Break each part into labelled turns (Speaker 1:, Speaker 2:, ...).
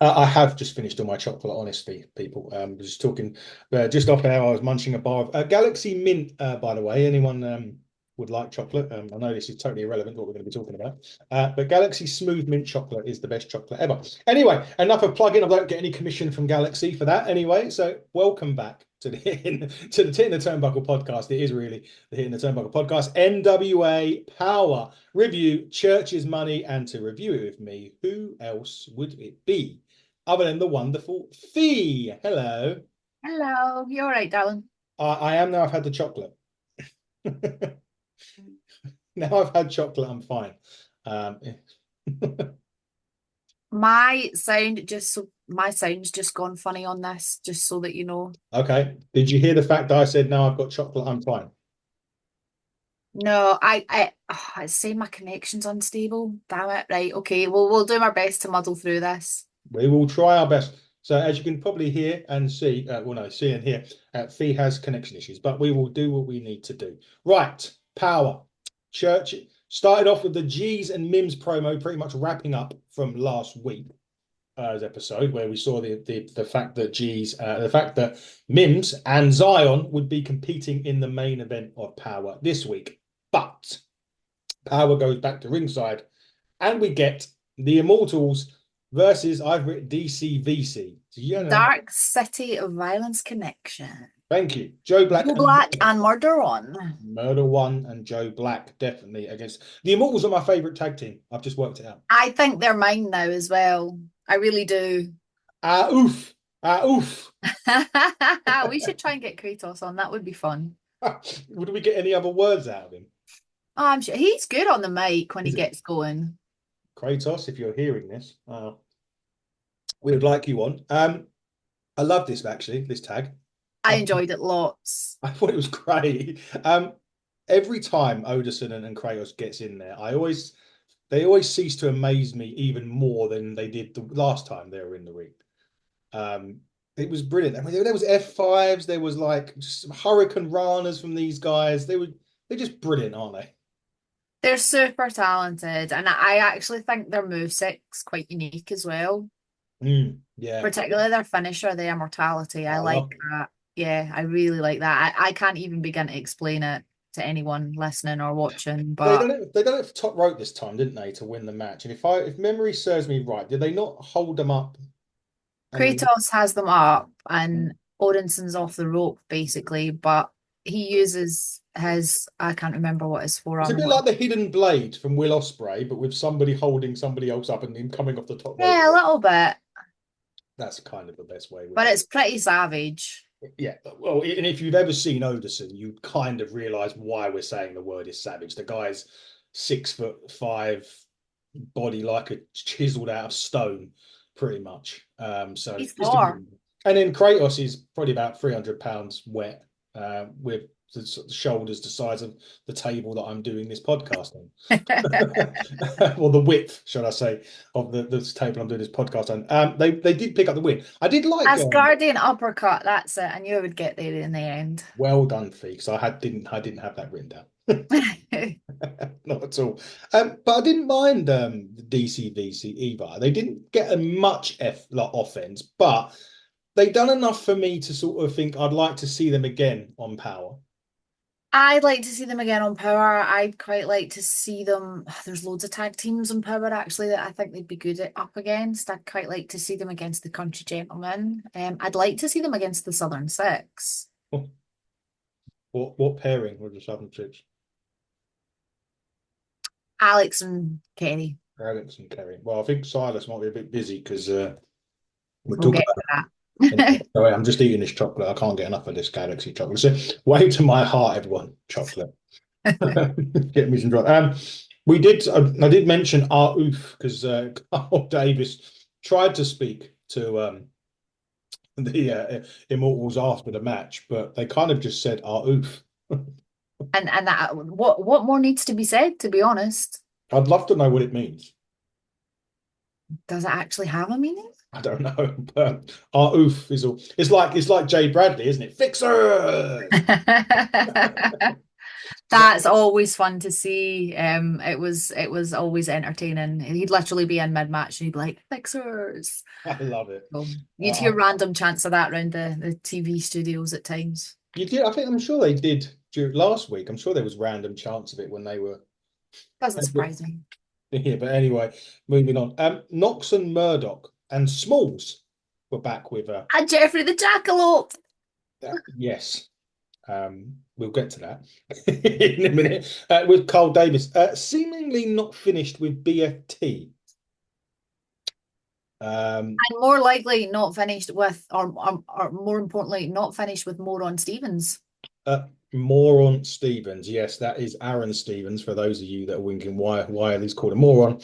Speaker 1: I have just finished all my chocolate, honestly, people. Just talking, just off air, I was munching a bar of Galaxy Mint, by the way. Anyone would like chocolate? I know this is totally irrelevant to what we're going to be talking about, but Galaxy Smooth Mint chocolate is the best chocolate ever. Anyway, enough of plugging. I don't get any commission from Galaxy for that anyway. So welcome back to the Hit in the Turnbuckle podcast. It is really the Hit in the Turnbuckle podcast. NWA Powerr review Church's Money, and to review it with me, who else would it be other than the wonderful Fee? Hello.
Speaker 2: Hello, you all right, darling?
Speaker 1: I am now. I've had the chocolate. Now I've had chocolate, I'm fine.
Speaker 2: My sound's just gone funny on this, just so that you know.
Speaker 1: Okay. Did you hear the fact that I said now I've got chocolate, I'm fine?
Speaker 2: No, it's saying my connection's unstable. Damn it. Right, okay. Well, we'll do our best to muddle through this.
Speaker 1: We will try our best. So as you can probably hear and see, see and hear, Fee has connection issues, but we will do what we need to do. Right, Powerr. Church started off with the G's and Mims promo, pretty much wrapping up from last week's episode, where we saw the fact that the fact that Mims and Zyon would be competing in the main event of Powerr this week. But Powerr goes back to ringside, and we get the Immortals versus, I've written DCVC.
Speaker 2: Dark City of Violence Connection.
Speaker 1: Thank you. Joe Black.
Speaker 2: Joe Black and Murder One.
Speaker 1: Murder One and Joe Black, definitely against the Immortals. Are my favorite tag team. I've just worked it out.
Speaker 2: I think they're mine now as well. I really do.
Speaker 1: Oof. Oof.
Speaker 2: We should try and get Kratos on. That would be fun.
Speaker 1: Would we get any other words out of him?
Speaker 2: Oh, I'm sure he's good on the mic when he gets going.
Speaker 1: Kratos, if you're hearing this, we would like you on. I love this actually, this tag.
Speaker 2: I enjoyed it lots.
Speaker 1: I thought it was great. Every time Odinson and Kratos gets in there, they always cease to amaze me even more than they did the last time they were in the ring. It was brilliant. I mean, there was F5s, there was like just Hurricane Ranas from these guys. They're just brilliant, aren't they?
Speaker 2: They're super talented, and I actually think their moveset's quite unique as well.
Speaker 1: Yeah.
Speaker 2: Particularly their finisher, the immortality. I like that. Yeah, I really like that. I can't even begin to explain it to anyone listening or watching, but
Speaker 1: they done it top rope this time, didn't they, to win the match? And if memory serves me right, did they not hold them up?
Speaker 2: Kratos has them up and Odinson's off the rope basically, but he uses his, I can't remember what his forearm
Speaker 1: It's a bit
Speaker 2: was.
Speaker 1: like the hidden blade from Will Ospreay, but with somebody holding somebody else up and him coming off the top rope.
Speaker 2: Yeah, a little bit.
Speaker 1: That's kind of the best way.
Speaker 2: But it's pretty savage.
Speaker 1: Yeah, well, and if you've ever seen Odinson, you kind of realize why we're saying the word is savage. The guy's 6'5", body like a chiseled out of stone, pretty much. So
Speaker 2: he's Thor.
Speaker 1: And then Kratos is probably about 300 pounds wet, with the shoulders the size of the table that I'm doing this podcast on. Or the width, should I say, of the table I'm doing this podcast on. They did pick up the win. I did like
Speaker 2: Asgardian uppercut, that's it. I knew I would get there in the end.
Speaker 1: Well done, Fee, because I didn't have that written down. Not at all. But I didn't mind the DCVC either. They didn't get much offense, but they done enough for me to sort of think I'd like to see them again on Powerr.
Speaker 2: I'd like to see them again on Powerr. I'd quite like to see them. There's loads of tag teams on Powerr actually that I think they'd be good up against. I'd quite like to see them against the Country Gentlemen. I'd like to see them against the Southern Six.
Speaker 1: What pairing with the Southern Six?
Speaker 2: Alex and Kerry.
Speaker 1: Alex and Kerry. Well, I think Silas might be a bit busy because we're
Speaker 2: we'll
Speaker 1: talking about
Speaker 2: that.
Speaker 1: Sorry, I'm just eating this chocolate. I can't get enough of this Galaxy chocolate. So, wave to my heart, everyone. Chocolate. Get me some drop. I did mention our oof because Carl Davis tried to speak to the Immortals after the match, but they kind of just said our oof.
Speaker 2: and that what more needs to be said, to be honest?
Speaker 1: I'd love to know what it means.
Speaker 2: Does it actually have a meaning?
Speaker 1: I don't know, but our oof is all. It's like Jay Bradley, isn't it? Fixer.
Speaker 2: That's always fun to see. It was always entertaining. He'd literally be in mid-match and he'd be like, "Fixers."
Speaker 1: I love it.
Speaker 2: So you'd
Speaker 1: Uh,
Speaker 2: hear random chants of that around the TV studios at times.
Speaker 1: you did. I think I'm sure they did last week. I'm sure there was random chance of it when they were.
Speaker 2: Doesn't surprise me.
Speaker 1: Yeah, but anyway, moving on. Knox and Murdoch and Smalls were back with
Speaker 2: And Jeffrey the Jackalope.
Speaker 1: yes. We'll get to that in a minute. With Carl Davis, seemingly not finished with BFT.
Speaker 2: And more likely not finished with, or more importantly, not finished with Moron Stevens.
Speaker 1: Moron Stevens. Yes, that is Aaron Stevens. For those of you that are winking, why he's called a moron?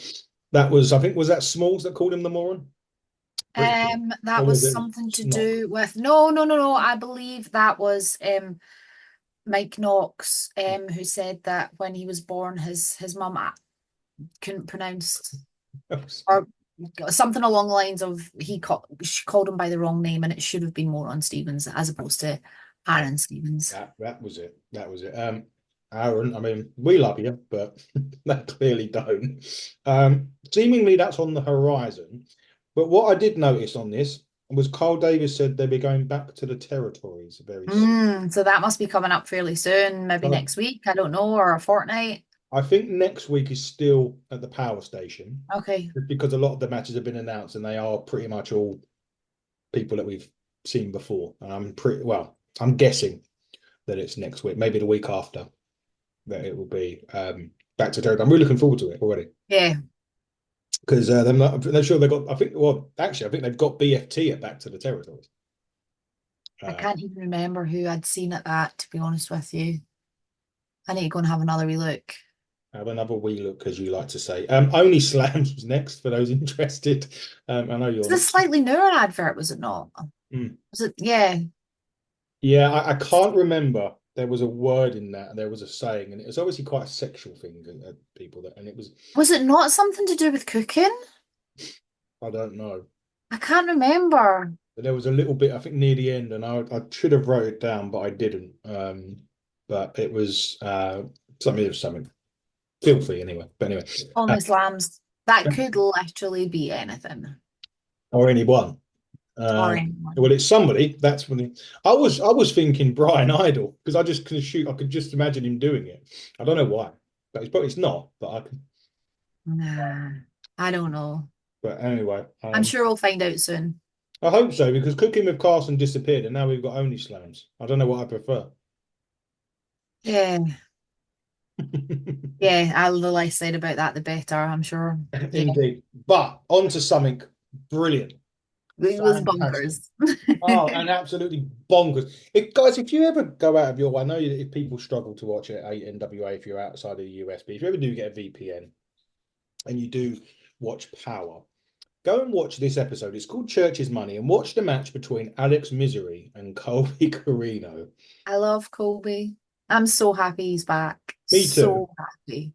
Speaker 1: That was, I think, was that Smalls that called him the moron?
Speaker 2: That
Speaker 1: Or
Speaker 2: was
Speaker 1: was it
Speaker 2: something to
Speaker 1: Knox?
Speaker 2: do with no. I believe that was Mike Knox, who said that when he was born, his mum couldn't pronounce or something along the lines of she called him by the wrong name and it should have been Moron Stevens as opposed to Aaron Stevens.
Speaker 1: That was it. That was it. Aaron, I mean, we love you, but they clearly don't. Seemingly that's on the horizon. But what I did notice on this was Carl Davis said they'll be going back to the territories very soon.
Speaker 2: So that must be coming up fairly soon, maybe
Speaker 1: So
Speaker 2: next week, I don't know, or a fortnight.
Speaker 1: I think next week is still at the Power Station
Speaker 2: Okay.
Speaker 1: because a lot of the matches have been announced and they are pretty much all people that we've seen before. And I'm guessing that it's next week, maybe the week after that it will be back to territory. I'm really looking forward to it already.
Speaker 2: Yeah.
Speaker 1: Because they're sure they've got, I think they've got BFT at Back to the Territories.
Speaker 2: I can't even remember who I'd seen at that, to be honest with you. I need to go and have another wee look.
Speaker 1: Have another wee look, as you like to say. Only Slams was next for those interested. I know you're
Speaker 2: It's a slightly newer advert, was it not? Was it? Yeah.
Speaker 1: Yeah, I can't remember. There was a word in that, there was a saying, and it was obviously quite a sexual thing. People that, and it was.
Speaker 2: Was it not something to do with cooking?
Speaker 1: I don't know.
Speaker 2: I can't remember.
Speaker 1: But there was a little bit, I think, near the end, and I should have wrote it down, but I didn't. But it was something filthy anyway. But anyway,
Speaker 2: Only slams. That could literally be anything.
Speaker 1: or anyone.
Speaker 2: Or anyone.
Speaker 1: Well, it's somebody. That's when I was thinking Brian Idol because I just can shoot. I could just imagine him doing it. I don't know why, but it's not. But I can.
Speaker 2: Nah, I don't know.
Speaker 1: But anyway,
Speaker 2: I'm sure we'll find out soon.
Speaker 1: I hope so because Cooking with Carson disappeared, and now we've got Only Slams. I don't know what I prefer.
Speaker 2: Yeah. Yeah, the less said about that, the better, I'm sure.
Speaker 1: Indeed. But on to something brilliant.
Speaker 2: It was
Speaker 1: Fantastic.
Speaker 2: bonkers.
Speaker 1: Oh, and absolutely bonkers. Guys, if you ever go out of your way, I know if people struggle to watch it, NWA if you're outside of the US, but if you ever do get a VPN and you do watch Power, go and watch this episode. It's called Church's Money and watch the match between Alex Misery and Colby Corino.
Speaker 2: I love Colby. I'm so happy he's back.
Speaker 1: Me too.
Speaker 2: So happy.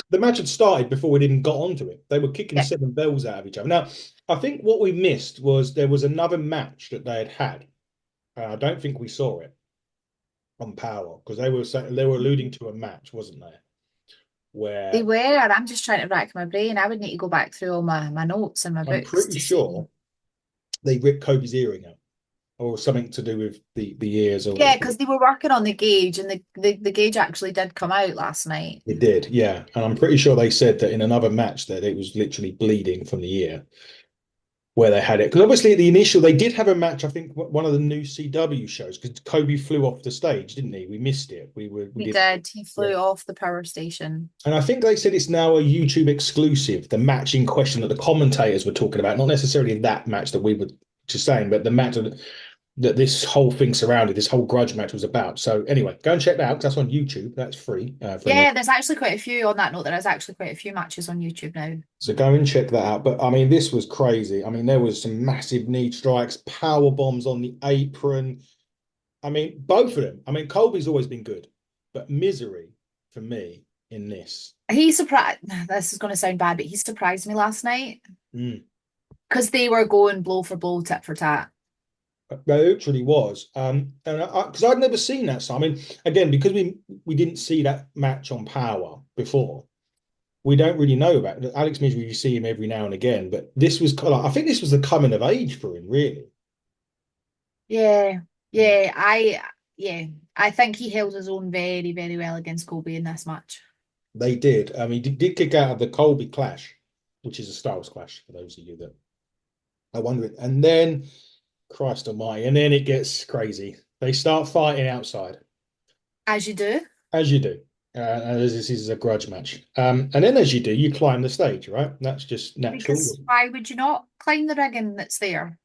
Speaker 1: The match had started before we'd even got onto it. They were kicking
Speaker 2: Yeah.
Speaker 1: 7 bells out of each other. Now, I think what we missed was there was another match that they had. I don't think we saw it on Power because they were alluding to a match, wasn't there? Where
Speaker 2: They were. I'm just trying to rack my brain. I would need to go back through all my notes and my
Speaker 1: I'm
Speaker 2: books
Speaker 1: pretty
Speaker 2: to
Speaker 1: sure they ripped Kobe's earring out or something to do with the ears. Or
Speaker 2: yeah, because they were working on the gauge and the gauge actually did come out last night.
Speaker 1: it did, yeah. And I'm pretty sure they said that in another match that it was literally bleeding from the ear where they had it. Because obviously at the initial, they did have a match, I think, one of the new CW shows, because Kobe flew off the stage, didn't he? We missed it. We
Speaker 2: did. He flew off the power station.
Speaker 1: And I think they said it's now a YouTube exclusive, the match in question that the commentators were talking about, not necessarily that match that we were just saying, but the match that this whole thing surrounded, this whole grudge match was about. So anyway, go and check that out because that's on YouTube. That's free.
Speaker 2: Yeah, there's actually quite a few on that note. There is actually quite a few matches on YouTube now.
Speaker 1: So go and check that out. But I mean, this was crazy. I mean, there was some massive knee strikes, power bombs on the apron. I mean, both of them. I mean, Colby's always been good, but Misery for me in this.
Speaker 2: He surprised. This is going to sound bad, but he surprised me last night
Speaker 1: Mm.
Speaker 2: because they were going blow for blow, tit for tat.
Speaker 1: It literally was. And because I'd never seen that. So I mean, again, because we didn't see that match on Power before, we don't really know about it. Alex Misery. You see him every now and again, but this was kind of, I think this was the coming of age for him, really.
Speaker 2: Yeah, yeah, yeah, I think he held his own very, very well against Colby in this match.
Speaker 1: They did. He did kick out of the Colby clash, which is a Styles clash for those of you that are wondering. And then, Christ Almighty, and then it gets crazy. They start fighting outside,
Speaker 2: As you do.
Speaker 1: as you do. As this is a grudge match. And then, as you do, you climb the stage, right? That's just natural.
Speaker 2: Because why would you not climb the rigging that's there?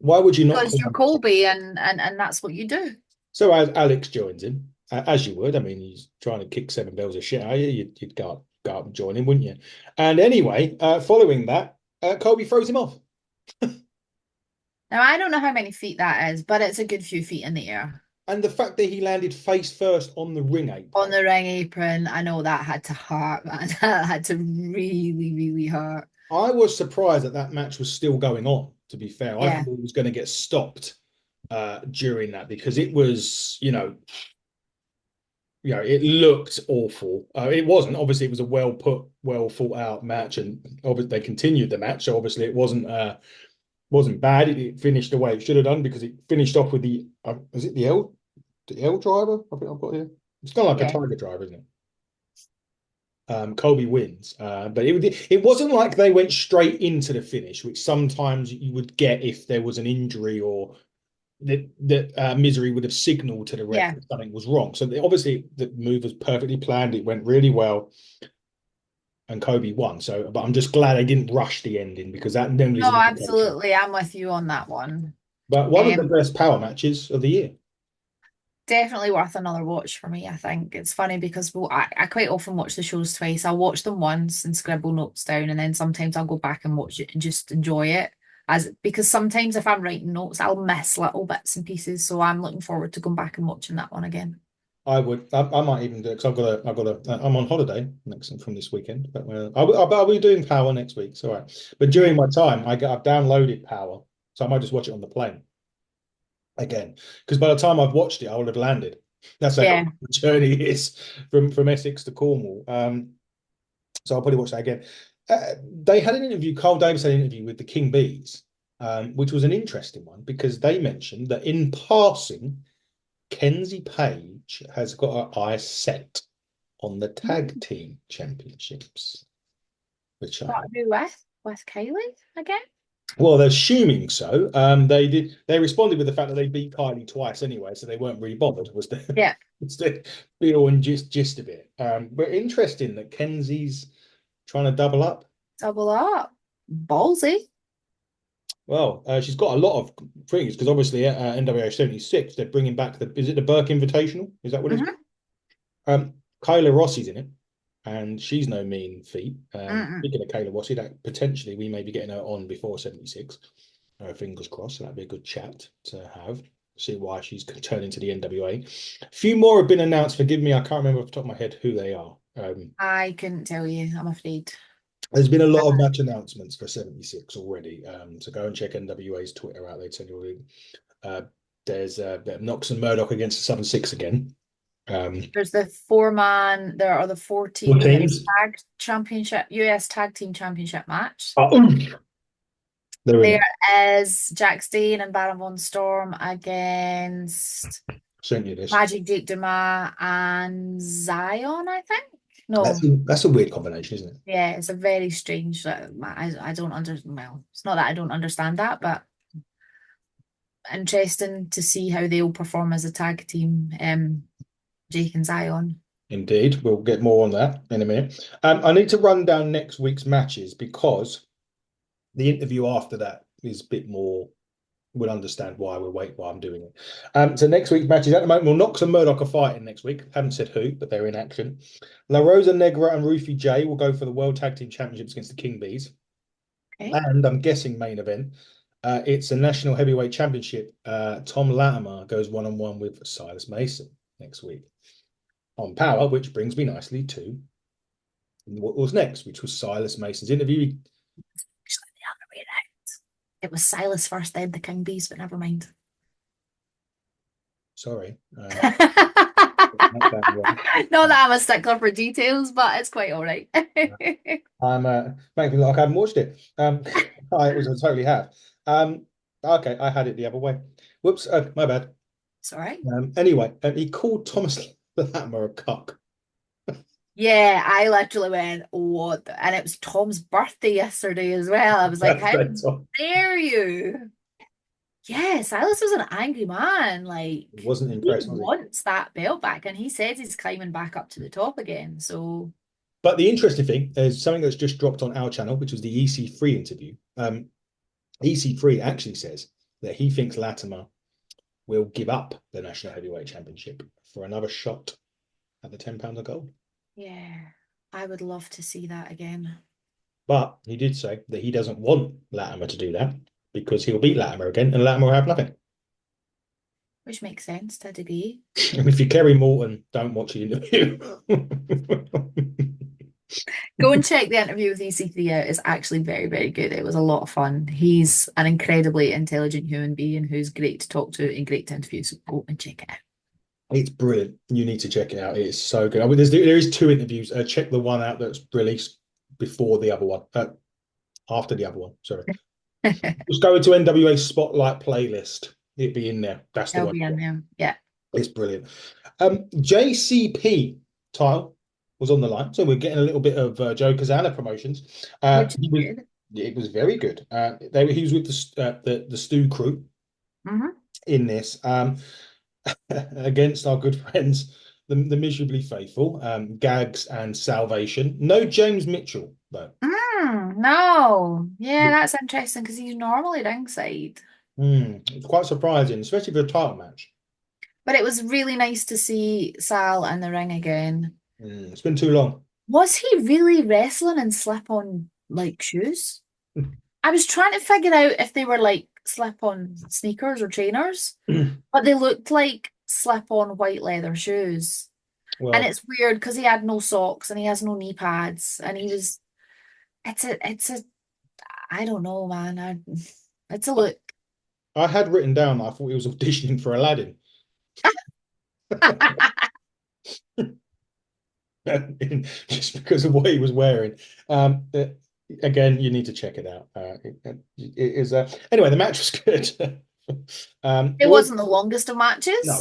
Speaker 1: Why would you not
Speaker 2: Because you're
Speaker 1: climb?
Speaker 2: Colby and that's what you do.
Speaker 1: So as Alex joins him, as you would. I mean, he's trying to kick 7 bells of shit out of you. You'd go up and join him, wouldn't you? And anyway, following that, Colby throws him off.
Speaker 2: Now I don't know how many feet that is, but it's a good few feet in the air.
Speaker 1: And the fact that he landed face first on the ring apron.
Speaker 2: On the ring apron, I know that had to hurt, man. That had to really, really hurt.
Speaker 1: I was surprised that that match was still going on, to be fair. I
Speaker 2: Yeah.
Speaker 1: thought it was going to get stopped during that because it was, it looked awful. It wasn't. Obviously, it was a well put, well thought out match, and obviously they continued the match. So obviously, it wasn't bad. It finished the way it should have done because it finished off with the is it the L driver? I think I've got here. It's kind of like a tiger driver, isn't it? Colby wins, but it wasn't like they went straight into the finish, which sometimes you would get if there was an injury or that Misery would have signaled to the ref that something was wrong. So obviously the move was perfectly planned. It went really well, and Colby won. So, but I'm just glad they didn't rush the ending because that normally is
Speaker 2: No,
Speaker 1: an indication.
Speaker 2: absolutely. I'm with you on that one.
Speaker 1: But one of the best power matches of the year.
Speaker 2: Definitely worth another watch for me, I think. It's funny because I quite often watch the shows twice. I'll watch them once and scribble notes down, and then sometimes I'll go back and watch it and just enjoy it. Because sometimes if I'm writing notes, I'll miss little bits and pieces. So I'm looking forward to going back and watching that one again.
Speaker 1: I would. I might even do it because I'm on holiday next from this weekend. But I'll be doing Power next week. So, all right. But during my time, I've downloaded Power, so I might just watch it on the plane again. Because by the time I've watched it, I will have landed. That's how the journey is from Essex to Cornwall. So I'll probably watch that again. They had an interview. Carl Davis had an interview with the King Bees, which was an interesting one because they mentioned that in passing, Kenzie Page has got her eyes set on the tag team championships, which
Speaker 2: What are we with Kylie again?
Speaker 1: well, they're assuming so. They responded with the fact that they beat Kylie twice anyway, so they weren't really bothered. Was the it's the be all and gist of it. But interesting that Kenzie's trying to double up.
Speaker 2: Double up, ballsy.
Speaker 1: Well, she's got a lot of things because obviously at NWA 76 they're bringing back is it the Burke Invitational? Is that what it is? Kyla Rossi's in it, and she's no mean feat. Speaking of Kyla Rossi, that potentially we may be getting her on before 76. Fingers crossed. So that'd be a good chat to have. See why she's turning to the NWA. A few more have been announced. Forgive me, I can't remember off the top of my head who they are.
Speaker 2: I couldn't tell you, I'm afraid.
Speaker 1: There's been a lot of match announcements for 76 already. So go and check NWA's Twitter out. They tell you there's Knox and Murdoch against the Southern Six again.
Speaker 2: There's the 4-man. There are the 14 tag championship, US Tag Team Championship match. There is Jack Steen and Baron Von Storm against Magic Jake Dumas and Zyon, I think. No,
Speaker 1: that's a weird combination, isn't it?
Speaker 2: Yeah, it's a very strange. I don't understand. Well, it's not that I don't understand that, but interesting to see how they all perform as a tag team. Jake and Zyon.
Speaker 1: Indeed, we'll get more on that in a minute. I need to run down next week's matches because the interview after that is a bit more. We'll understand why I'm doing it. So next week's matches at the moment, well, Knox and Murdoch are fighting next week. Haven't said who, but they're in action. La Rosa Negra and Rufy J will go for the World Tag Team Championships against the King Bees. Okay. And I'm guessing main event. It's a National Heavyweight Championship. Tom Latimer goes one-on-one with Silas Mason next week on Power, which brings me nicely to what was next, which was Silas Mason's interview.
Speaker 2: Actually, the other way around. It was Silas first, then the King Bees, but never mind.
Speaker 1: Sorry. That sounds wrong.
Speaker 2: Not that I'm a stickler for details, but it's quite all right.
Speaker 1: I'm making me like I haven't watched it. I was I totally have. Okay, I had it the other way. Whoops, my bad.
Speaker 2: It's all right.
Speaker 1: Anyway, he called Thomas Latimer a cuck.
Speaker 2: Yeah, I literally went, what? And it was Tom's birthday yesterday as well. I was like, how dare you? Yeah, Silas was an angry man. Like,
Speaker 1: He wasn't
Speaker 2: he
Speaker 1: impressed, was he?
Speaker 2: wants that belt back, and he says he's climbing back up to the top again. So,
Speaker 1: But the interesting thing is something that's just dropped on our channel, which was the EC3 interview. EC3 actually says that he thinks Latimer will give up the National Heavyweight Championship for another shot at the £10 of gold.
Speaker 2: yeah, I would love to see that again.
Speaker 1: But he did say that he doesn't want Latimer to do that because he'll beat Latimer again and Latimer will have nothing.
Speaker 2: Which makes sense to a degree.
Speaker 1: And if you're Kerry Morton, don't watch the interview.
Speaker 2: Go and check the interview with EC3 out. It's actually very, very good. It was a lot of fun. He's an incredibly intelligent human being who's great to talk to and great to interview. So go and check it out.
Speaker 1: It's brilliant. You need to check it out. It's so good. I mean, there is two interviews. Check the one out that's released before the other one. After the other one. Sorry. Just go into NWA Spotlight playlist. It'd be in there. That's the
Speaker 2: It'll
Speaker 1: one.
Speaker 2: be in there. Yeah.
Speaker 1: It's brilliant. JCP title was on the line, so we're getting a little bit of Joe Kazana promotions. It was very good. He was with the Stu crew in this against our good friends, the Miserably Faithful, Gags and Salvation. No James Mitchell though.
Speaker 2: No, yeah, that's interesting because he's normally ringside.
Speaker 1: It's quite surprising, especially for a title match.
Speaker 2: But it was really nice to see Sal in the ring again.
Speaker 1: It's been too long.
Speaker 2: Was he really wrestling in slip-on like shoes? I was trying to figure out if they were like slip-on sneakers or trainers, but they looked like slip-on white leather shoes.
Speaker 1: Well,
Speaker 2: and it's weird because he had no socks and he has no knee pads and he was. It's a. I don't know, man. It's a look.
Speaker 1: I had written down that I thought he was auditioning for Aladdin. Just because of what he was wearing. Again, you need to check it out. It is anyway, the match was good.
Speaker 2: It wasn't the longest of matches.
Speaker 1: No,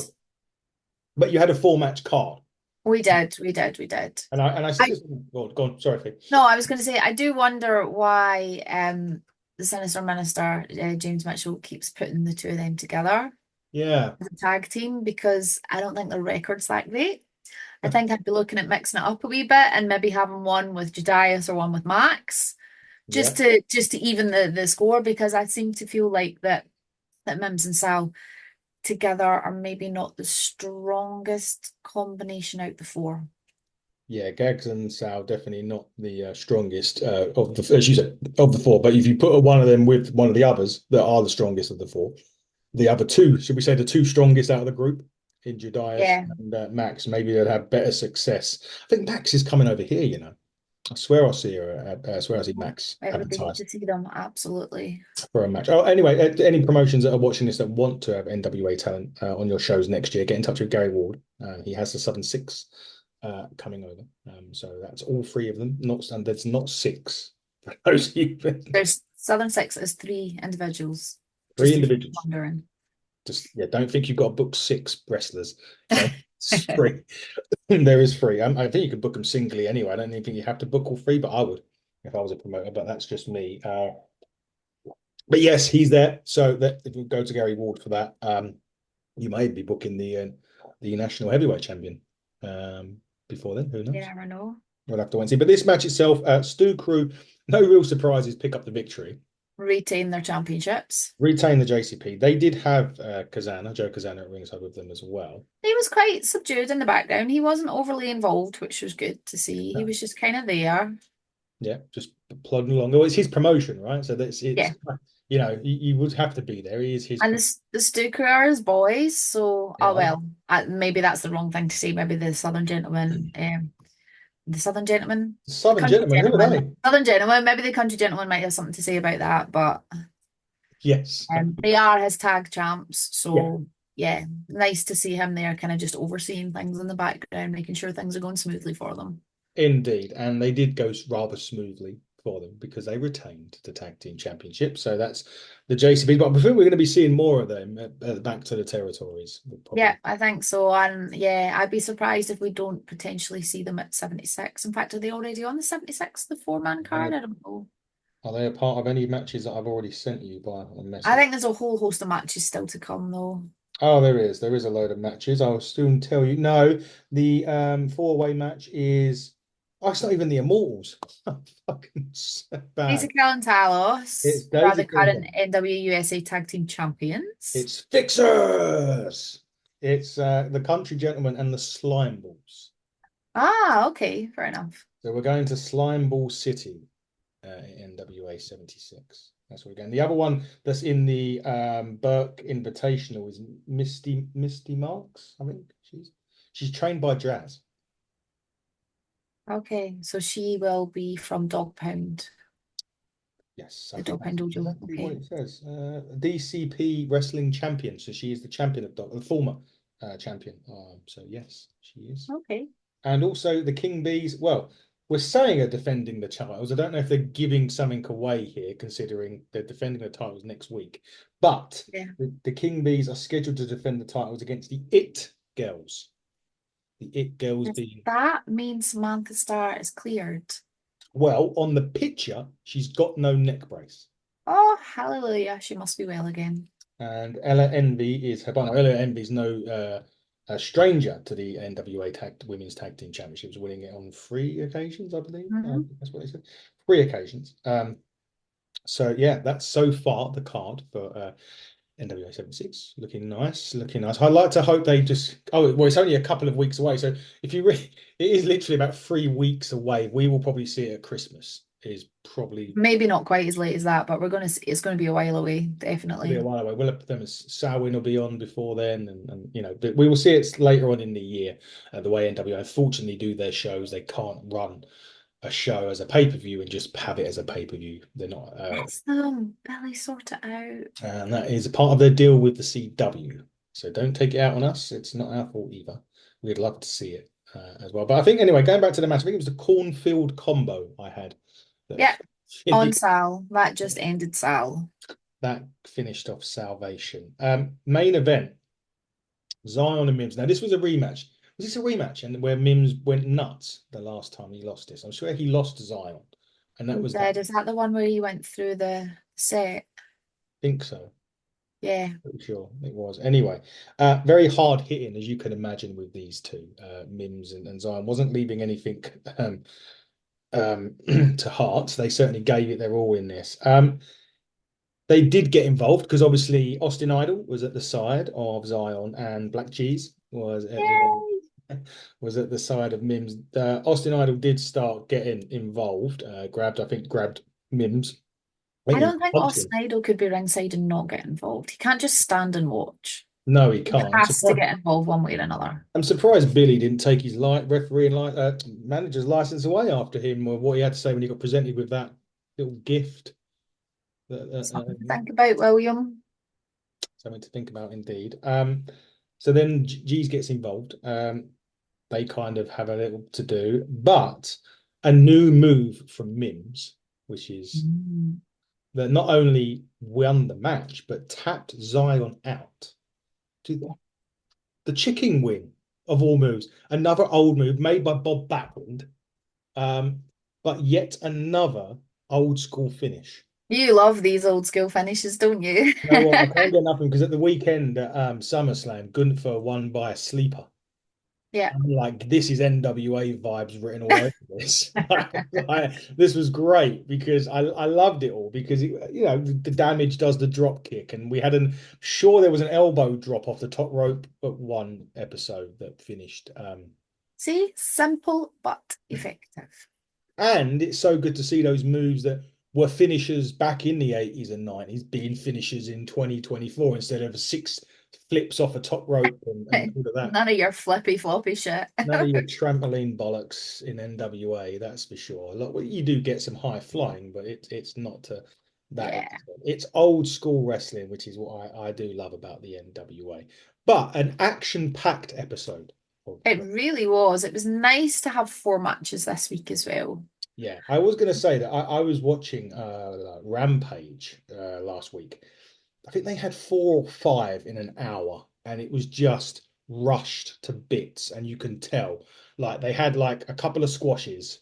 Speaker 1: but you had a 4-match card.
Speaker 2: We did.
Speaker 1: And I said this. Go on. Sorry, Fee.
Speaker 2: No, I was going to say I do wonder why the Sinister Minister James Mitchell keeps putting the two of them together.
Speaker 1: Yeah,
Speaker 2: as a tag team because I don't think their record's that great. I think I'd be looking at mixing it up a wee bit and maybe having one with Jedias or one with Max, just to even the score because I seem to feel like that Mims and Sal together are maybe not the strongest combination out the four.
Speaker 1: Yeah, Gags and Sal definitely not the strongest of the, as you said, of the four. But if you put one of them with one of the others that are the strongest of the four, the other two, should we say the two strongest out of the group in Jedias and Max, maybe they'll have better success. I think Max is coming over here, you know. I swear I'll see her. I swear I'll see Max
Speaker 2: It would be good
Speaker 1: advertised
Speaker 2: to see them, absolutely.
Speaker 1: for a match. Oh, anyway, any promotions that are watching this that want to have NWA talent on your shows next year, get in touch with Gary Ward. He has the Southern Six coming over. So that's all 3 of them. There's not 6 for those of you.
Speaker 2: There's Southern Six is 3 individuals.
Speaker 1: 3 individuals.
Speaker 2: Wondering.
Speaker 1: Just don't think you've got to book 6 wrestlers. Okay? It's free. There is free. I think you could book them singly anyway. I don't even think you have to book all 3, but I would if I was a promoter. But that's just me. But yes, he's there. So that if you go to Gary Ward for that, you may be booking the national heavyweight champion before then. Who knows?
Speaker 2: Yeah, I know.
Speaker 1: We'll have to wait and see. But this match itself, Stu Crew, no real surprises, pick up the victory.
Speaker 2: Retain their championships.
Speaker 1: Retain the JCP. They did have Joe Kazana at ringside with them as well.
Speaker 2: He was quite subdued in the background. He wasn't overly involved, which was good to see. He was just kind of there.
Speaker 1: Yeah, just plodding along. Well, it's his promotion, right? So you know, you would have to be there. He is his.
Speaker 2: And the Stu Crew are his boys, so maybe that's the wrong thing to say. Maybe the Southern Gentlemen, the Southern Gentlemen, who are they? Southern Gentlemen. Maybe the Country Gentlemen might have something to say about that, but
Speaker 1: yes,
Speaker 2: they are his tag champs. So yeah, nice to see him there, kind of just overseeing things in the background, making sure things are going smoothly for them.
Speaker 1: Indeed, and they did go rather smoothly for them because they retained the tag team championship. So that's the JCP. But I think we're going to be seeing more of them back to the territories.
Speaker 2: Yeah,
Speaker 1: Probably.
Speaker 2: I think so. And yeah, I'd be surprised if we don't potentially see them at 76. In fact, are they already on the 76, the four-man card? I don't know.
Speaker 1: Are they a part of any matches that I've already sent you by a
Speaker 2: I
Speaker 1: message?
Speaker 2: think there's a whole host of matches still to come, though.
Speaker 1: Oh, there is. There is a load of matches. I'll soon tell you. No, the four-way match is. Oh, it's not even the Immortals. Fucking so bad.
Speaker 2: Daisy and Talos,
Speaker 1: It's
Speaker 2: who are
Speaker 1: Daisy
Speaker 2: the
Speaker 1: Killer.
Speaker 2: current NWA Tag Team Champions.
Speaker 1: It's Fixers. It's the Country Gentlemen and the Slime Balls.
Speaker 2: Ah, okay, fair enough.
Speaker 1: So we're going to Slime Ball City in NWA 76. That's where we're going. The other one that's in the Burke Invitational is Misty Marks. I think she's trained by Jazz.
Speaker 2: Okay, so she will be from Dog Pound,
Speaker 1: Yes, I
Speaker 2: the
Speaker 1: think
Speaker 2: Dog Pound
Speaker 1: that's
Speaker 2: Dojo.
Speaker 1: exactly what
Speaker 2: Okay.
Speaker 1: it says. DCP Wrestling Champion. So she is the champion of the former champion. So yes, she is.
Speaker 2: Okay.
Speaker 1: And also the King Bees. Well, we're saying are defending the titles. I don't know if they're giving something away here, considering they're defending the titles next week. But
Speaker 2: Yeah.
Speaker 1: the King Bees are scheduled to defend the titles against the It Girls. The It Girls
Speaker 2: Does
Speaker 1: being,
Speaker 2: that mean Samantha Starr is cleared?
Speaker 1: well, on the picture, she's got no neck brace.
Speaker 2: Oh, hallelujah. She must be well again.
Speaker 1: And Ella Envy is her partner. Ella Envy is no a stranger to the NWA Women's Tag Team Championships, winning it on 3 occasions, I believe.
Speaker 2: Hmm.
Speaker 1: That's what they said. 3 occasions. So yeah, that's so far the card for NWA 76. Looking nice, looking nice. I'd like to hope they just. Oh well, it's only a couple of weeks away. So if you really, it is literally about 3 weeks away. We will probably see it at Christmas. Is probably
Speaker 2: Maybe not quite as late as that, but it's gonna be a while away,
Speaker 1: be a
Speaker 2: definitely.
Speaker 1: while away. We'll have them as Samhain will be on before then, and you know, but we will see it later on in the year. The way NWA unfortunately do their shows, they can't run a show as a pay-per-view and just have it as a pay-per-view. They're not,
Speaker 2: That's them. Billy sort it out.
Speaker 1: and that is a part of their deal with the CW. So don't take it out on us. It's not our fault either. We'd love to see it as well. But I think anyway, going back to the match, I think it was the cornfield combo I had that
Speaker 2: Yeah, on Sal. That just ended Sal.
Speaker 1: that finished off Salvation. Main event, Zyon and Mims. Now this was a rematch. Was this a rematch? And where Mims went nuts the last time he lost this? I'm sure he lost to Zyon, and that
Speaker 2: He
Speaker 1: was that.
Speaker 2: did. Is that the one where he went through the set?
Speaker 1: I think so.
Speaker 2: Yeah.
Speaker 1: Pretty sure it was. Anyway, very hard hitting, as you can imagine, with these two, Mims and Zion. Wasn't leaving anything to heart. They certainly gave it their all in this. They did get involved because obviously Austin Idol was at the side of Zion and Black Cheese
Speaker 2: Yay!
Speaker 1: was at the side of Mims. Austin Idol did start getting involved. Grabbed Mims. I
Speaker 2: I
Speaker 1: think he
Speaker 2: don't think
Speaker 1: punched him.
Speaker 2: Austin Idol could be ringside and not get involved. He can't just stand and watch.
Speaker 1: No, he
Speaker 2: He
Speaker 1: can't.
Speaker 2: has to get involved one way or another.
Speaker 1: I'm surprised Billy didn't take his refereeing manager's license away after him, or what he had to say when he got presented with that little gift.
Speaker 2: Something to think about, William.
Speaker 1: Something to think about indeed. So then G's gets involved. They kind of have a little to do, but a new move from Mims, which is
Speaker 2: Mm.
Speaker 1: that not only won the match but tapped Zion out to the chicken wing of all moves. Another old move made by Bob Backlund, but yet another old school finish.
Speaker 2: You love these old school finishes, don't you?
Speaker 1: You know what? I can't get nothing because at the weekend at SummerSlam, Gunther won by a sleeper.
Speaker 2: Yeah.
Speaker 1: I'm like, this is NWA vibes written all over this. This was great because I loved it all because the damage does the drop kick, and we had sure there was an elbow drop off the top rope at one episode that finished.
Speaker 2: See, simple but effective.
Speaker 1: And it's so good to see those moves that were finishers back in the 80s and 90s being finishers in 2024 instead of 6 flips off a top rope and all of that.
Speaker 2: None of your flippy floppy shit.
Speaker 1: None of your trampoline bollocks in NWA, that's for sure. Look, well, you do get some high flying, but it's not to That is,
Speaker 2: Yeah,
Speaker 1: it's old school wrestling, which is what I do love about the NWA. But an action-packed episode.
Speaker 2: it really was. It was nice to have 4 matches this week as well.
Speaker 1: Yeah, I was going to say that I was watching Rampage last week. I think they had 4 or 5 in an hour, and it was just rushed to bits, and you can tell. Like they had like a couple of squashes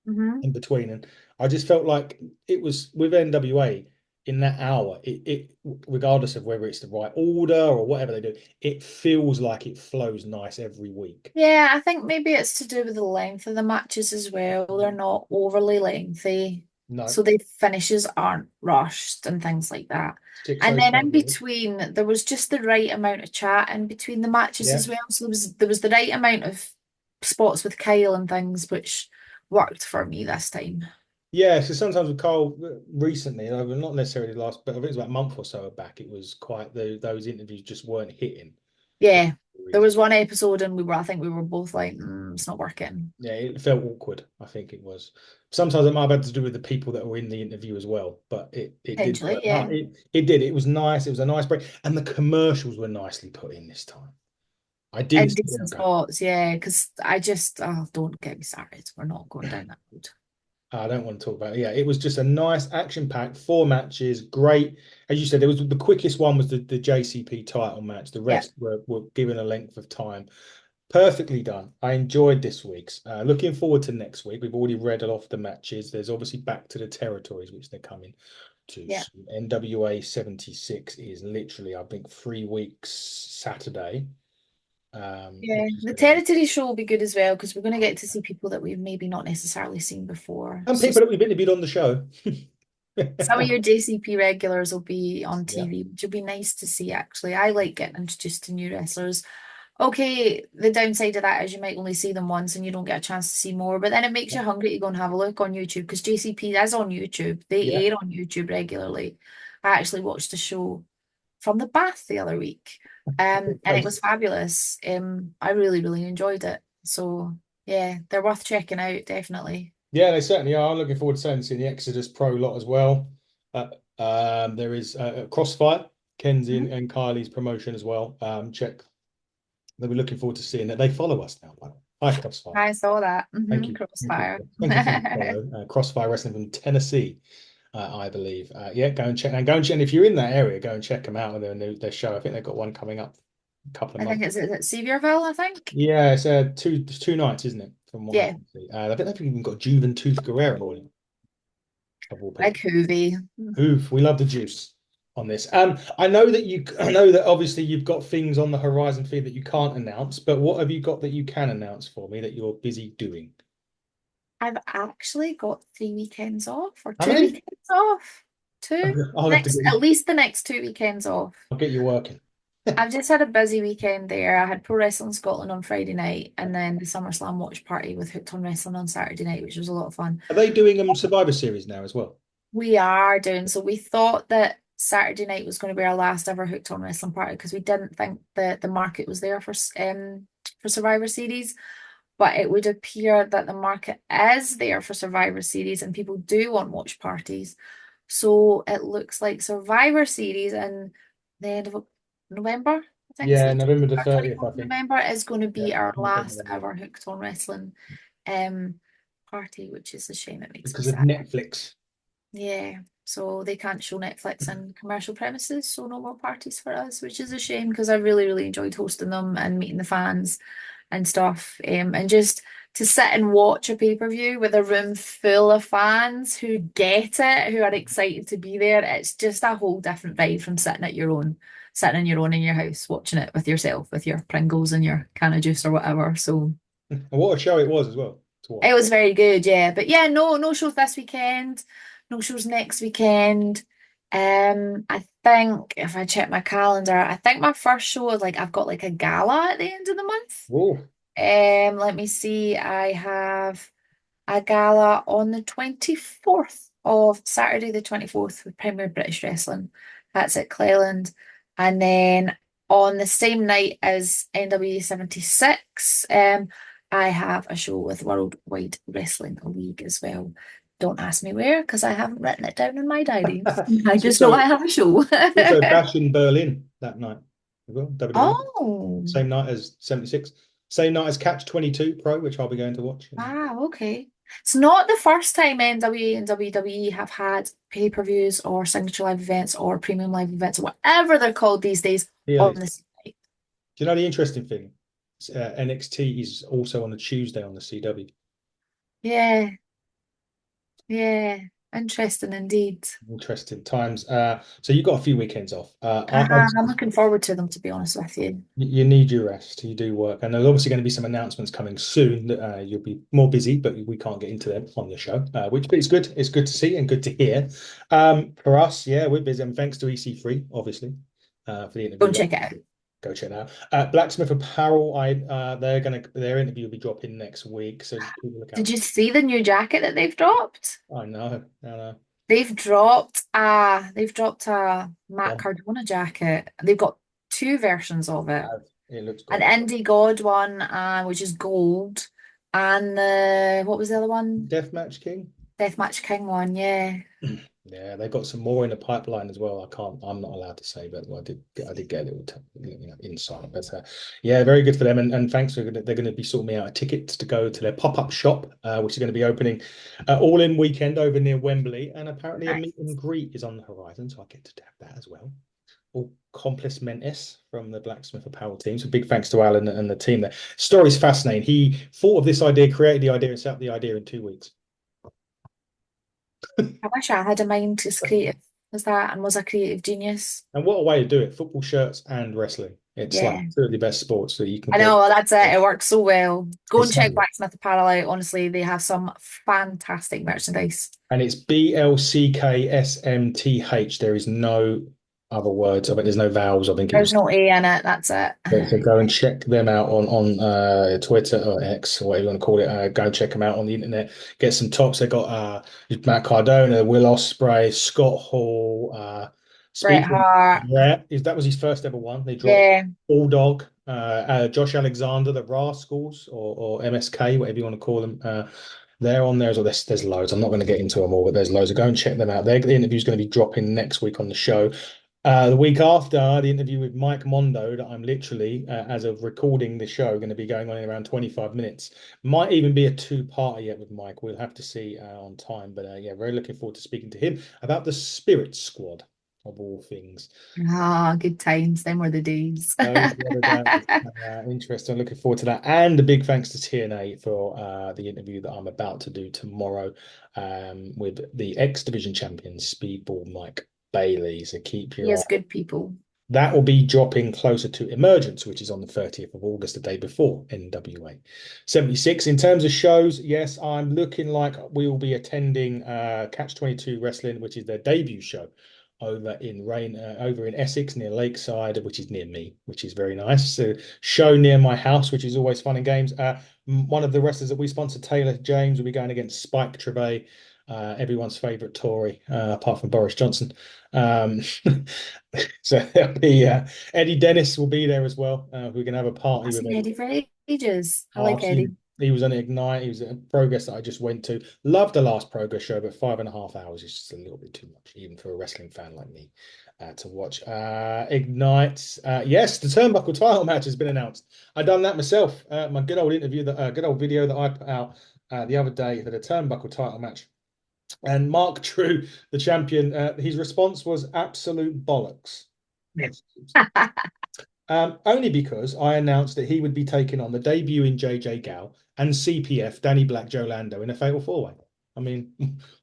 Speaker 2: Hmm.
Speaker 1: in between, and I just felt like it was with NWA in that hour. It regardless of whether it's the right order or whatever they do, it feels like it flows nice every week.
Speaker 2: Yeah, I think maybe it's to do with the length of the matches as well. They're not overly lengthy.
Speaker 1: No,
Speaker 2: So the finishes aren't rushed and things like that.
Speaker 1: six
Speaker 2: And
Speaker 1: oh
Speaker 2: then
Speaker 1: five
Speaker 2: in
Speaker 1: minutes.
Speaker 2: between, there was just the right amount of chat in between the matches
Speaker 1: Yeah.
Speaker 2: as well. So there was the right amount of spots with Kyle and things, which worked for me this time.
Speaker 1: Yeah, so sometimes with Carl recently, not necessarily last, but I think it was about a month or so back, it was quite those interviews just weren't hitting for
Speaker 2: Yeah.
Speaker 1: whatever
Speaker 2: There
Speaker 1: reason.
Speaker 2: was one episode and I think we were both like, it's not working.
Speaker 1: Yeah, it felt awkward. I think it was. Sometimes it might have had to do with the people that were in the interview as well, but it did
Speaker 2: Potentially,
Speaker 1: work.
Speaker 2: yeah.
Speaker 1: It did. It was nice. It was a nice break, and the commercials were nicely put in this time. I didn't
Speaker 2: And
Speaker 1: see them
Speaker 2: decent
Speaker 1: coming.
Speaker 2: spots, yeah, because I just, oh, don't get me started. We're not going down that road.
Speaker 1: I don't want to talk about it. Yeah, it was just a nice action-packed 4 matches. Great. As you said, there was the quickest one was the JCP title match. The
Speaker 2: Yeah.
Speaker 1: rest were given a length of time. Perfectly done. I enjoyed this week's. Looking forward to next week. We've already read off the matches. There's obviously back to the territories, which they're coming to.
Speaker 2: Yeah.
Speaker 1: So NWA 76 is literally, I think, 3 weeks Saturday.
Speaker 2: Yeah,
Speaker 1: Which is
Speaker 2: the
Speaker 1: going to be,
Speaker 2: territory show will be good as well because we're going to get to see people that we've maybe not necessarily seen before.
Speaker 1: and
Speaker 2: So
Speaker 1: people that we've interviewed on the show.
Speaker 2: some of your JCP regulars will be on
Speaker 1: Yeah,
Speaker 2: TV, which will be nice to see actually. I like getting introduced to new wrestlers. Okay, the downside of that is you might only see them once and you don't get a chance to see more, but then it makes you hungry to go and have a look on YouTube because JCP is on YouTube.
Speaker 1: yeah,
Speaker 2: They air on YouTube regularly. I actually watched the show from the bath the other week. And it was fabulous. I really, really enjoyed it. So yeah, they're worth checking out, definitely.
Speaker 1: Yeah, they certainly are. I'm looking forward to seeing the Exodus Pro lot as well. There is Crossfire, Kenzie
Speaker 2: Mhm.
Speaker 1: and Kylie's promotion as well. Check. They'll be looking forward to seeing that. They follow us now, by the way. Hi, Crossfire.
Speaker 2: I saw that.
Speaker 1: Thank you. Thank you.
Speaker 2: Crossfire.
Speaker 1: Thank you for the follow. Crossfire Wrestling from Tennessee, I believe. Yeah, go and check. And go and check. And if you're in that area, go and check them out and their show. I think they've got one coming up a couple of
Speaker 2: I think
Speaker 1: months.
Speaker 2: it's at Sevierville, I think.
Speaker 1: Yeah, it's two nights, isn't it? From what I
Speaker 2: Yeah,
Speaker 1: can see. I think they've even got Juventud Guerrero in, of all
Speaker 2: like
Speaker 1: people.
Speaker 2: Hoovy.
Speaker 1: Oof, we love the juice on this. I know that obviously you've got things on the horizon for you that you can't announce, but what have you got that you can announce for me that you're busy doing?
Speaker 2: I've actually got 3 weekends off, or
Speaker 1: How
Speaker 2: two
Speaker 1: many?
Speaker 2: weekends off. Two.
Speaker 1: I'll have to
Speaker 2: Next,
Speaker 1: get
Speaker 2: at
Speaker 1: you.
Speaker 2: least the next 2 weekends off.
Speaker 1: I'll get you working.
Speaker 2: I've just had a busy weekend there. I had Pro Wrestling Scotland on Friday night and then the SummerSlam watch party with Hooked on Wrestling on Saturday night, which was a lot of fun.
Speaker 1: Are they doing Survivor Series now as well?
Speaker 2: We are doing so. We thought that Saturday night was going to be our last ever Hooked on Wrestling party because we didn't think that the market was there for Survivor Series. But it would appear that the market is there for Survivor Series and people do want watch parties. So it looks like Survivor Series in the end of November, I think it's
Speaker 1: Yeah,
Speaker 2: the
Speaker 1: November the 30th, I
Speaker 2: 24th of
Speaker 1: think.
Speaker 2: November, is going to
Speaker 1: Yeah,
Speaker 2: be our
Speaker 1: 24th
Speaker 2: last
Speaker 1: November.
Speaker 2: ever Hooked on Wrestling um party, which is a shame. It makes me
Speaker 1: Because of
Speaker 2: sad.
Speaker 1: Netflix.
Speaker 2: Yeah. So they can't show Netflix in commercial premises, so no more parties for us, which is a shame because I really, really enjoyed hosting them and meeting the fans and stuff. And just to sit and watch a pay-per-view with a room full of fans who get it, who are excited to be there, it's just a whole different vibe from sitting on your own in your house, watching it with yourself, with your Pringles and your can of juice or whatever. So
Speaker 1: And what a show it was as well to
Speaker 2: it
Speaker 1: watch.
Speaker 2: was very good, yeah. But yeah, no shows this weekend, no shows next weekend. I think if I check my calendar, I think my first show is like I've got like a gala at the end of the month.
Speaker 1: Whoa.
Speaker 2: Let me see. I have a gala on the 24th of Saturday, the 24th with Premier British Wrestling. That's at Cleland. And then on the same night as NWA 76, I have a show with Worldwide Wrestling League as well. Don't ask me where, because I haven't written it down in my diaries. I
Speaker 1: It's
Speaker 2: just know
Speaker 1: also,
Speaker 2: I have a show.
Speaker 1: also Bash in Berlin that night as well, WWE.
Speaker 2: Oh,
Speaker 1: Same night as 76. Same night as Catch 22 Pro, which I'll be going to watch.
Speaker 2: wow, okay. It's not the first time NWA and WWE have had pay-per-views or signature live events or premium live events or whatever they're called these days
Speaker 1: Yeah.
Speaker 2: on
Speaker 1: Do
Speaker 2: this night.
Speaker 1: you know the interesting thing? NXT is also on a Tuesday on the CW.
Speaker 2: Yeah, yeah. Interesting indeed.
Speaker 1: Interesting times. So you got a few weekends off.
Speaker 2: I'm looking forward to them, to be honest with you.
Speaker 1: You need your rest. You do work, and there's obviously going to be some announcements coming soon that you'll be more busy, but we can't get into them on the show, which is good. It's good to see and good to hear. For us, yeah, we're busy, and thanks to EC3, obviously, for the
Speaker 2: Go
Speaker 1: interview.
Speaker 2: and check it out.
Speaker 1: Go check it out. Blacksmith Apparel, their interview will be dropping next week, so just keep a look
Speaker 2: Did
Speaker 1: out.
Speaker 2: you see the new jacket that they've dropped?
Speaker 1: I know, I know.
Speaker 2: They've dropped a Matt
Speaker 1: Bomb.
Speaker 2: Cardona jacket. They've got two versions of it.
Speaker 1: It looks
Speaker 2: An
Speaker 1: great.
Speaker 2: Indie God one, which is gold, and the what was the other one?
Speaker 1: Deathmatch King.
Speaker 2: Deathmatch King one, yeah.
Speaker 1: Yeah, they got some more in the pipeline as well. I'm not allowed to say, but I did get a little, insight. But yeah, very good for them. And thanks. They're going to be sorting me out a tickets to go to their pop-up shop, which is going to be opening all in weekend over near Wembley. And apparently a meet and
Speaker 2: Nice.
Speaker 1: greet is on the horizon, so I get to have that as well. All complis mentis from the Blacksmith Apparel team. So big thanks to Alan and the team there. Story's fascinating. He thought of this idea, created the idea, and set up the idea in 2 weeks.
Speaker 2: I wish I had a mind as creative as that and was a creative genius.
Speaker 1: And what a way to do it. Football shirts and wrestling. It's like
Speaker 2: Yeah.
Speaker 1: two of the best sports that you can
Speaker 2: I
Speaker 1: get.
Speaker 2: know, well, that's it. It works so well. Go and
Speaker 1: It's
Speaker 2: check Blacksmith Apparel out. Honestly, they have some fantastic merchandise.
Speaker 1: and it's BLCKSMTH. There is no other words. I bet there's no vowels. I think it
Speaker 2: There's
Speaker 1: was.
Speaker 2: no A in it. That's it.
Speaker 1: So go and check them out on Twitter or X or whatever you want to call it. Go and check them out on the internet. Get some tops. They got Matt Cardona, Will Ospreay, Scott Hall.
Speaker 2: Bret
Speaker 1: Speaking,
Speaker 2: Hart.
Speaker 1: yeah, that was his first ever one. They dropped
Speaker 2: Yeah.
Speaker 1: Bulldog, Josh Alexander, the Rascals or MSK, whatever you want to call them. They're on there as well. There's loads. I'm not going to get into them all, but there's loads. Go and check them out. The interview is going to be dropping next week on the show. The week after the interview with Mike Mondo, that I'm literally, as of recording the show, going to be going on in around 25 minutes. Might even be a two-parter yet with Mike. We'll have to see on time. But yeah, very looking forward to speaking to him about the Spirit Squad of all things.
Speaker 2: Ah, good times. Them were the days.
Speaker 1: Those were the days. Interesting. Looking forward to that. And a big thanks to TNA for the interview that I'm about to do tomorrow with the X Division champion, Speedball Mike Bailey. So keep
Speaker 2: He
Speaker 1: your
Speaker 2: has
Speaker 1: eye.
Speaker 2: good people.
Speaker 1: That will be dropping closer to Emergence, which is on the 30th of August, the day before NWA 76. In terms of shows, yes, I'm looking like we will be attending Catch 22 Wrestling, which is their debut show over in Essex near Lakeside, which is near me, which is very nice. So show near my house, which is always fun and games. One of the wrestlers that we sponsor, Taylor James, will be going against Spike Trevay, everyone's favorite Tory, apart from Boris Johnson. So there'll be Eddie Dennis will be there as well. We're going to have a party
Speaker 2: I've
Speaker 1: with
Speaker 2: seen
Speaker 1: Eddie.
Speaker 2: Eddie for ages. I
Speaker 1: Oh, I've
Speaker 2: like
Speaker 1: seen
Speaker 2: Eddie.
Speaker 1: him. He was on Ignite. He was at a Progress that I just went to. Loved the last Progress show, but 5.5 hours is just a little bit too much, even for a wrestling fan like me, to watch. Ignite. Yes, the Turnbuckle title match has been announced. I done that myself. My good old good old video that I put out the other day for the Turnbuckle title match. And Mark True, the champion, his response was absolute bollocks. Only because I announced that he would be taking on the debuting JJ Gal and CPF Danny Black Joe Lando in a fatal four-way. I mean,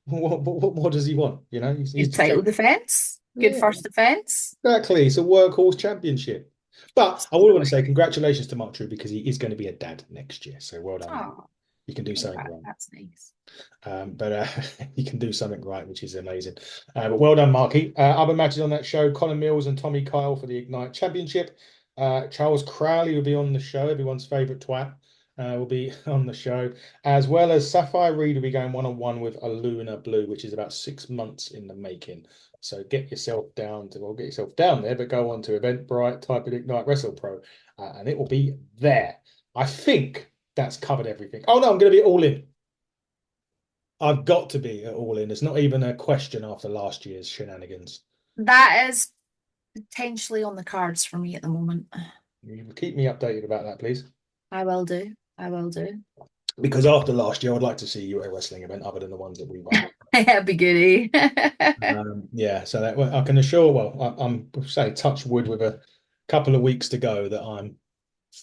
Speaker 1: what more does he want? You know, he's
Speaker 2: Good
Speaker 1: the
Speaker 2: title
Speaker 1: champ.
Speaker 2: defense. Good
Speaker 1: Yeah,
Speaker 2: first defense.
Speaker 1: exactly. It's a workhorse championship. But I would want to say congratulations to Mark True because he is going to be a dad next year. So well done.
Speaker 2: Oh,
Speaker 1: You can do something right.
Speaker 2: that's nice.
Speaker 1: But you can do something right, which is amazing. But well done, Marky. Other matches on that show: Conor Mills and Tommy Kyle for the Ignite Championship. Charles Crowley will be on the show. Everyone's favorite twat will be on the show, as well as Sapphire Reed will be going one-on-one with Aluna Blue, which is about 6 months in the making. So get yourself down there, but go on to Eventbrite, type in Ignite Wrestle Pro, and it will be there. I think that's covered everything. Oh no, I'm going to be all in. I've got to be at All In. It's not even a question after last year's shenanigans.
Speaker 2: That is potentially on the cards for me at the moment.
Speaker 1: You keep me updated about that, please.
Speaker 2: I will do. I will do.
Speaker 1: Because after last year, I'd like to see you at a wrestling event other than the ones that we've had.
Speaker 2: That'd be goody.
Speaker 1: Yeah, so that I can assure. Well, I'm say touch wood with a couple of weeks to go that I'm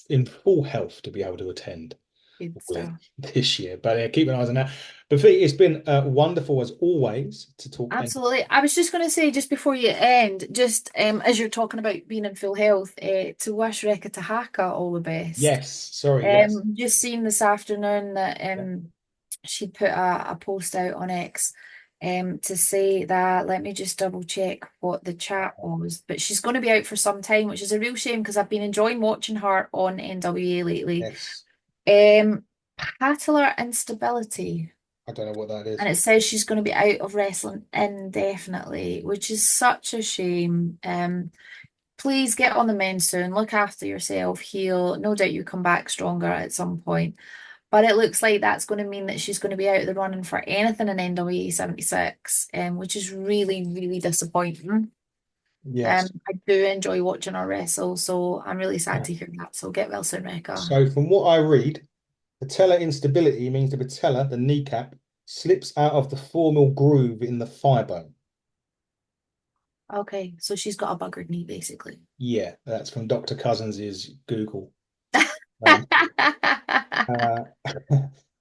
Speaker 1: in full health to be able to attend
Speaker 2: Good
Speaker 1: with
Speaker 2: stuff.
Speaker 1: this year. But keep an eye on that. But Fee, it's been wonderful as always to talk.
Speaker 2: Absolutely. I was just going to say, just before you end, just as you're talking about being in full health, to wish Rekha Tahaka all the best.
Speaker 1: Yes, sorry, yes.
Speaker 2: Just seen this afternoon that
Speaker 1: Yeah.
Speaker 2: she put a post out on X to say that, let me just double check what the chat was, but she's going to be out for some time, which is a real shame because I've been enjoying watching her on NWA lately.
Speaker 1: Yes.
Speaker 2: Patellar instability.
Speaker 1: I don't know what that is.
Speaker 2: And it says she's going to be out of wrestling indefinitely, which is such a shame. Please get on the mend soon. Look after yourself, heal. No doubt you come back stronger at some point. But it looks like that's going to mean that she's going to be out of the running for anything in NWA 76, which is really, really disappointing.
Speaker 1: Yes.
Speaker 2: I do enjoy watching her wrestle, so I'm really sad to hear that. So get well soon, Rekha.
Speaker 1: So from what I read, patellar instability means the patella, the kneecap, slips out of the formal groove in the thigh bone.
Speaker 2: Okay, so she's got a buggered knee, basically.
Speaker 1: Yeah, that's from Dr. Cousins' Google. Um, uh,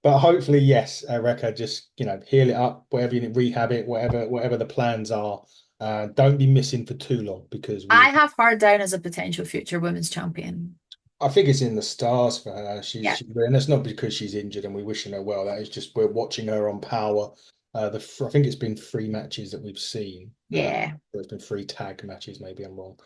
Speaker 1: but hopefully, yes, Rekha, just heal it up, whatever you need, rehab it, whatever the plans are. Don't be missing for too long because
Speaker 2: I have her down as a potential future women's champion.
Speaker 1: I think it's in the stars for her.
Speaker 2: Yeah.
Speaker 1: And that's not because she's injured and we're wishing her well. That is just we're watching her on Power. I think it's been 3 matches that we've seen.
Speaker 2: Yeah.
Speaker 1: There's been 3 tag matches. Maybe I'm wrong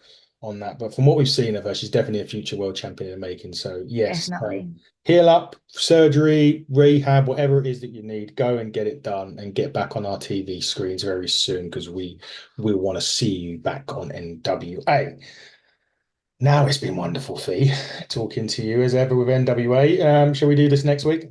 Speaker 1: on that, but from what we've seen of her, she's definitely a future world champion in the making. So yes,
Speaker 2: Definitely.
Speaker 1: heal up, surgery, rehab, whatever it is that you need, go and get it done and get back on our TV screens very soon because we want to see you back on NWA. Now it's been wonderful, Fee, talking to you as ever with NWA. Shall we do this next week?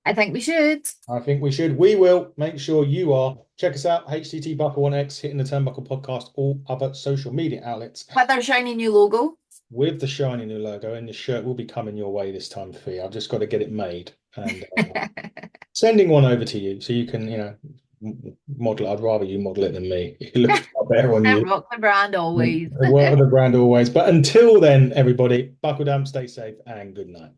Speaker 2: I think we should.
Speaker 1: I think we should. We will. Make sure you are. Check us out, HTT Buckle on X, Hitting the Turnbuckle Podcast, all other social media outlets.
Speaker 2: With our shiny new logo.
Speaker 1: With the shiny new logo, and the shirt will be coming your way this time, Fee. I've just got to get it made and sending one over to you so you can, model it. I'd rather you model it than me. It looks far better on you.
Speaker 2: Rock the brand always.
Speaker 1: Work with the brand always. But until then, everybody, buckle down, stay safe, and good night.